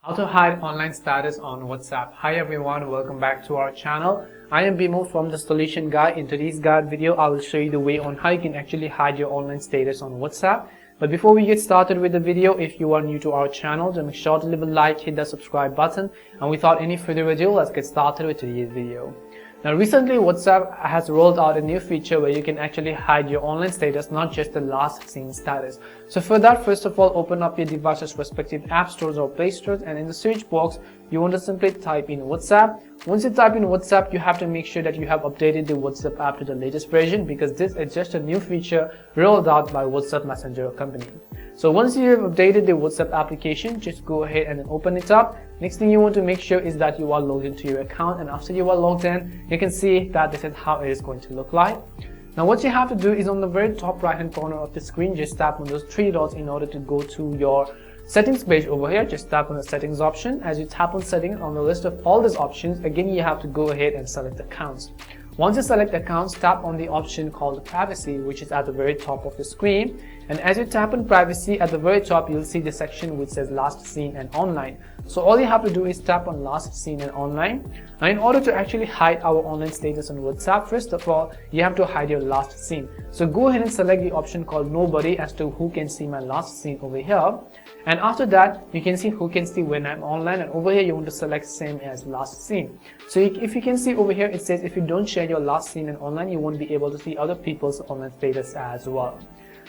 How to hide online status on WhatsApp. Hi everyone, welcome back to our channel. I am Bimo from the Solution Guide. In today's guide video, I will show you the way on how you can actually hide your online status on WhatsApp. But before we get started with the video, if you are new to our channel, then make sure to leave a like, hit the subscribe button, and without any further ado, let's get started with today's video. Now recently WhatsApp has rolled out a new feature where you can actually hide your online status, not just the last seen status. So for that, first of all, open up your device's respective app stores or play stores, and in the search box you want to simply type in WhatsApp. Once you type in WhatsApp, you have to make sure that you have updated the WhatsApp app to the latest version, because this is just a new feature rolled out by WhatsApp Messenger company. So once you have updated the WhatsApp application, just go ahead and then open it up. Next thing you want to make sure is that you are logged into your account, and after you are logged in, you can see that this is how it is going to look like. Now what you have to do is on the very top right hand corner of the screen, just tap on those three dots in order to go to your settings page over here. Just tap on the settings option. As you tap on settings, on the list of all these options, again you have to go ahead and select accounts. Once you select accounts, tap on the option called privacy, which is at the very top of the screen. And as you tap on privacy, at the very top you'll see the section which says last seen and online. So all you have to do is tap on last seen and online. Now in order to actually hide our online status on WhatsApp, first of all you have to hide your last seen. So go ahead and select the option called nobody as to who can see my last seen over here. And after that, you can see who can see when I'm online, and over here you want to select same as last seen. So if you can see over here, it says if you don't share your last seen and online, you won't be able to see other people's online status as well.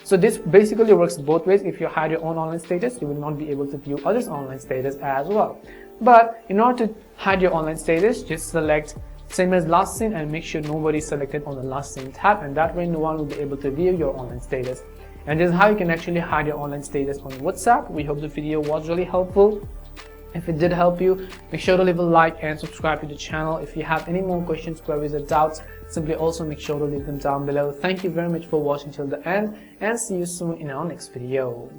So this basically works both ways. If you hide your own online status, you will not be able to view others' online status as well. But in order to hide your online status, just select same as last seen and make sure nobody is selected on the last seen tab, and that way no one will be able to view your online status. And this is how you can actually hide your online status on WhatsApp. We hope the video was really helpful. If it did help you, make sure to leave a like and subscribe to the channel. If you have any more questions, queries or doubts, simply also make sure to leave them down below. Thank you very much for watching till the end, and see you soon in our next video.